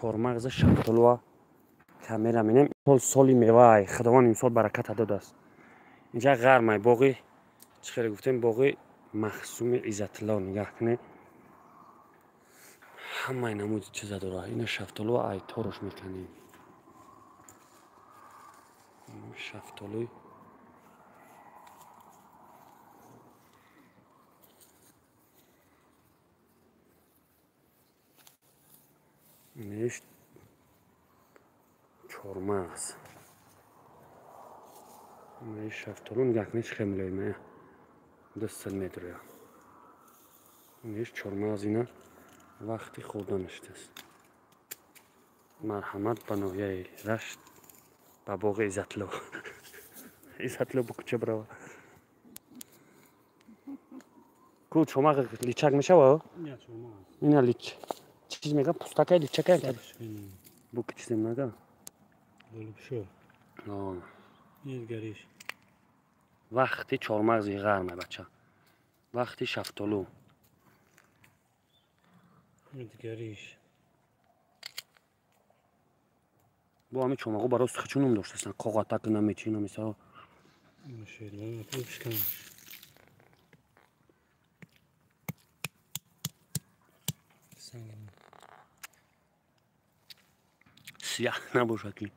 چهارمغز شفتالو کاملا می‌بینیم سالی میوه خداوند امسال برکت داده است. اینجا غرمه باغی چخیلی گفتیم باغی مخصوم عزت الله نگاه کنید همه نمود چیزا داره. این شفتالو ایتارش میکنیم شفتالو اینش چهارمغز این شفتالو نگاه کنید چه ملایمه دست میداره. اینش چهارمغز اینا وقتی خوردنش است. مرحمت به ناحیه رشت به باغ عزت الله عزت الله بکچه برو کو چهارمغز لیچک میشه و نه چهارمغز اینا لیچ چیز میگم پوستکای لیچک بکچه میگم بولب شو آه این گریش وقتی چهارمغز غرمه بچه وقتی شفتالو این گریش با همین چهارمغز برای سخچون هم داشته هستن قاقاتک نمیچینه مثلا ماشاءالله خوبش کن سنگین سیاه نباشه که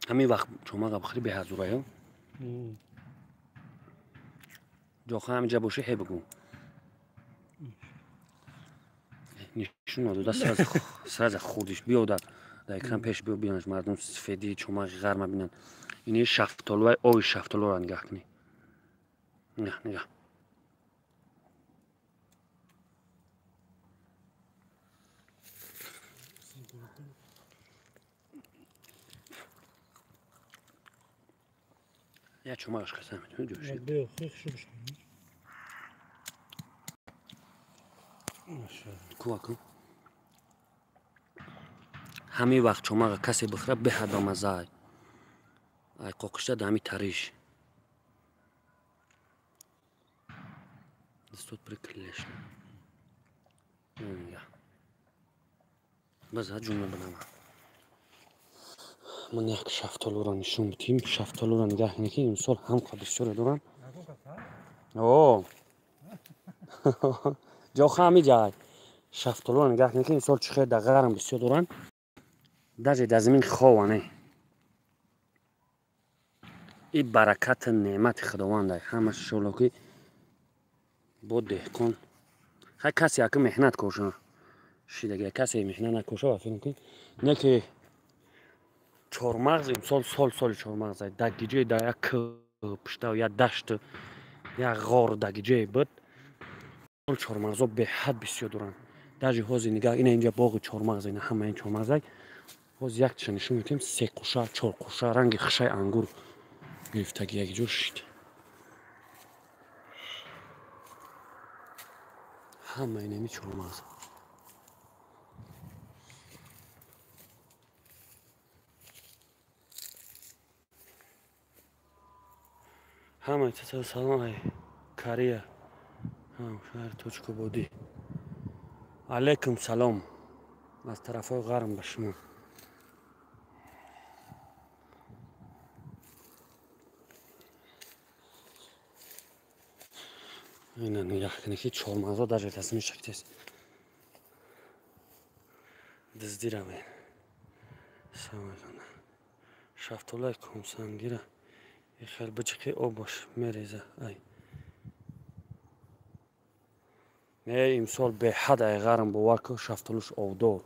همین وقت چهارمغز بخری به حضوره ها جاخه همینجا باشه هی بگو نشون داده سرز خوردش بیاد در اکران پیش بیانش مردم سفیدی چهارمغز غرمه بینن این شفتالو آی شفتالو را نگاه کنی نگاه یا چهارمغز قسم میتونه جوشید بیا خیخ شو بشکن ماشاءالله کوه کن همین وقت چهارمغز کسی بخره به هر مزه ای قاقشته در همین تریش دستوت بری کلش نگاه بس ها جمله بنامه من یک شفتالو را نشون بدیم شفتالو را نگاه کنید که این سال هم بسیار دارم اوه جاخه همی جای شفتالو را نگاه کنید که این سال چخیر در غرم بسیار دارن در زمین خوانه این برکت نعمت خداونده همه شلوکی با دهکن خیلی کسی که محنت کوشه شیدگی کسی محنت نکوشه و فیلم که نه که چهارمغز امسال سال چهارمغز در گیجه در یک پشته و یک دشت یک غار در گیجه بود سال چهارمغز ها به حد بسیار دارن در جهاز نگاه این اینجا باغ چهارمغز این همه این چهارمغز باز یک چیز نشون میتیم سه قوشه چهار قوشه رنگ خشه انگور گرفتگی یک جور شد همه این همی چهارمغز همه چطور سلام های کاریه هم شهر توچکو بودی علیکم سلام از طرف های غرم به شما این نگاه کنید که چهارمغز ها در تصمیم شکل است دزدی را مین سلام شفتالو کمسنگیره یه خیلی بچه که آب باش میریزه ای نه امسال به حد ای غرم باور که شفتالوش آبدار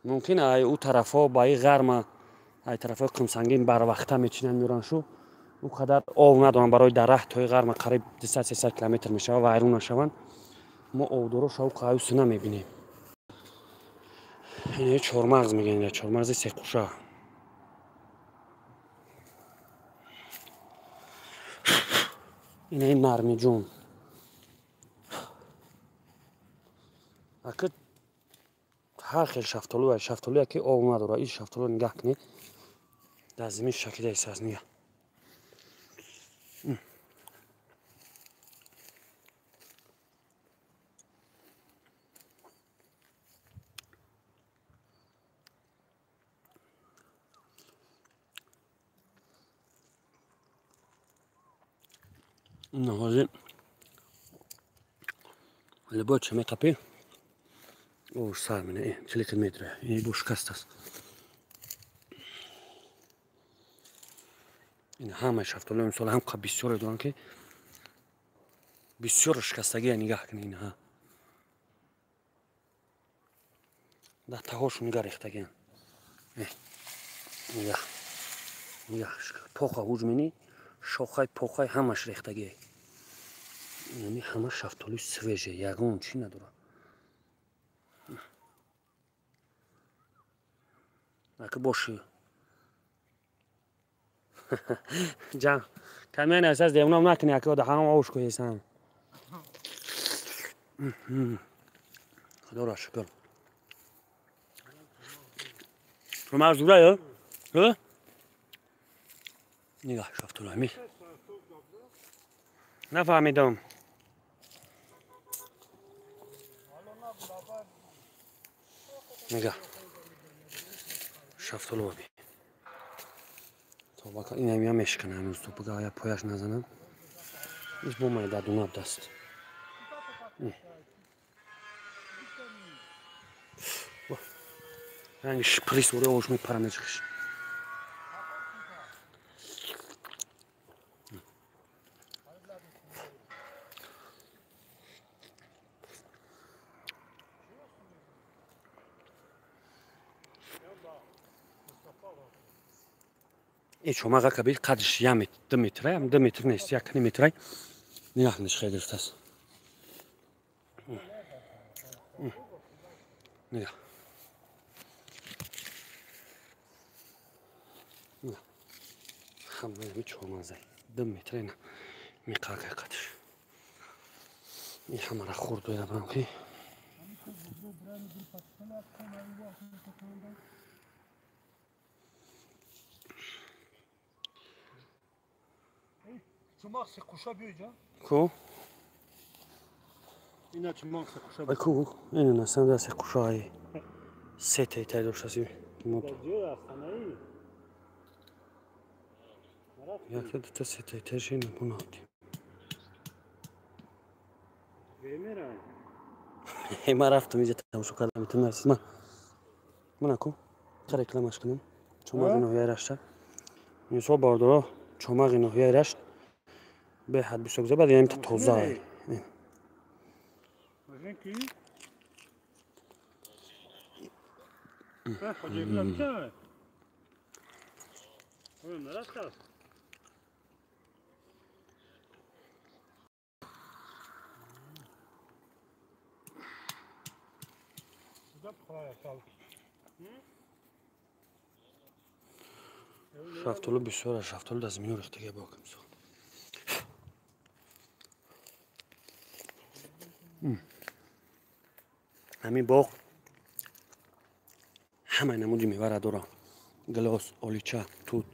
ممکنه ای او طرف ها با ای غرم ای طرف های کمسنگین بر وقته میچینن میرن شو او قدر آب ندارن برای درخت توی غرم قریب 200-300 کیلومتر میشه و ویرون نشون ما آبداروش او قایوس نمیبینیم این چهارمغز میگن چهارمغز سه قوشه این نرمی جون اگه هر خیلی شفتالو که آب نداره این شفتالو نگاه کنید در زمین شکل احساس نگاه اینا حاضر لبا چه میقپی او سر منه این 40 کیلومتره این بو شکست است این همه شفتالو امسال هم قبل بسیار دارن که بسیار شکستگی نگاه کنین اینها ده تهاشون نگاه ریختگی نگاه نگاه پاخه حجمینی شاخه پاخه همش ریختگی یعنی همه شفتالو سویجه یگان چی نداره اگه باشه جان کمی نه از دیوونم نکنی اگه ده هم آوش کویسم خدا را شکر رو مرزوره یا؟ نگاه شفتالو همی نفهمیدم نگاه شفتالو ببین تا بکن این همی هم میشکنه هنوز تو بگه آیا پایش نزنم ایش بومه در دوناب دست رنگ شپریس وره اوش میپرمه چخش این چوماقه کبیر قدش یه متر 2 متره هم 2 متر نیست 1 متره نگاه نش خیلی گرفته است نگاه نگاه همه همی چومازه 2 متره نه میقاقه قدش این همه را خورد و یبرم که Çomak se kuşa büyüyor can. کو؟ İna çomak se kuşa ای کو اینو نستم دست کشایی سه تایی تایی داشت هستی büyüyor aslında iyi. یکی دو تا سه تایی تایش اینو بنا هاتیم Vermiyor. ما رفتم اینجا تماشا کردم تو مرسی من اکو چه رکلامش کنم چماق اینو یارشت این سو باردارا چماق اینو یارشت به حد بسیار گذار بعد یعنی تا توزای Bakın ki. Ha, hocam bir tane. Oğlum nereye çıkar? Bu da kolay kalk. شفتالو بسیار شفتالو از مینو ریختگی باکم سو همین باغ همه نمودی میبره دارم گلاس آلیچه توت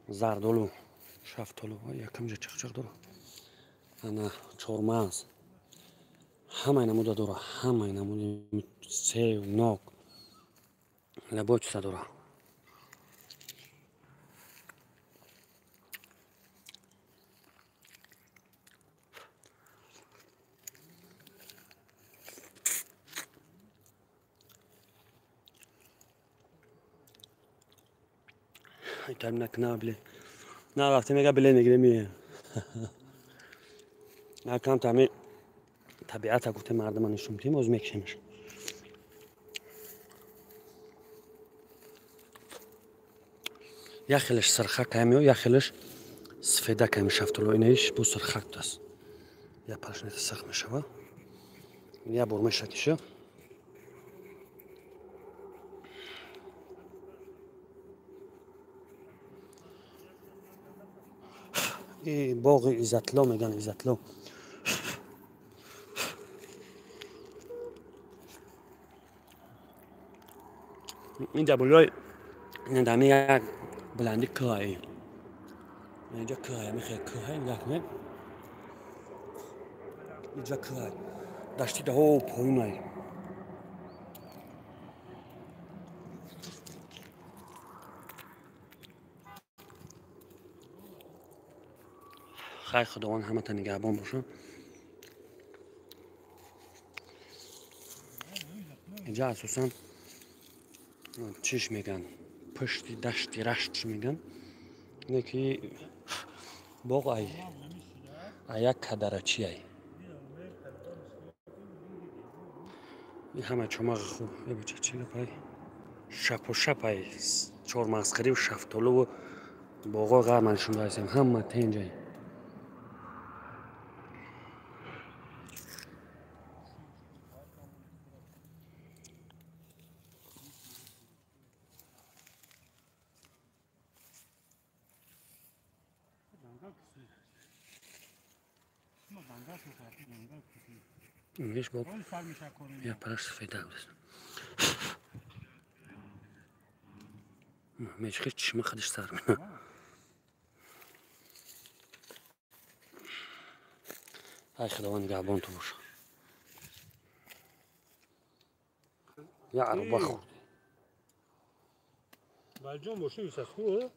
زردالو شفتالو یکم جا چخ داره انا چورماز همه نموده داره همه نمودی سیو ناک لبا چیزا داره تایم نکنه بله نه وقتی میگه بله نگیره میه نکن تامی طبیعت ها گفته مردم ها نشون میدیم از میکشیمش یا خیلش سرخک همیو یا خیلش سفیده که همی شفتالو اینش بو سرخک دست یا پرشنیت سخت میشه و یا برمه شکیشه این باغ عزتلا میگن عزتلا این جبلای این دمی یک بلندی کهایی اینجا کهایی میخواه کهایی نگاه کنید اینجا کهایی داشتی ده ها پایین هایی خیر خداوند همه تا نگهبان باشه. اینجا اساسا چیش میگن پشتی دشتی رشت میگن اینه که باغ ای یک کدرچی ای این همه چماق خوب بچه چی گپای شپ و شپ ای چهار مسخری و شفتالو و باغا غرمنشون دایسیم همه تینجایی اینش باب یا پرش سفیده بودست میش خیلی چشمه خودش سر میده ای خداوند نگهبان تو باشه یا عربه خوردی بلجون باشه یوسف خوه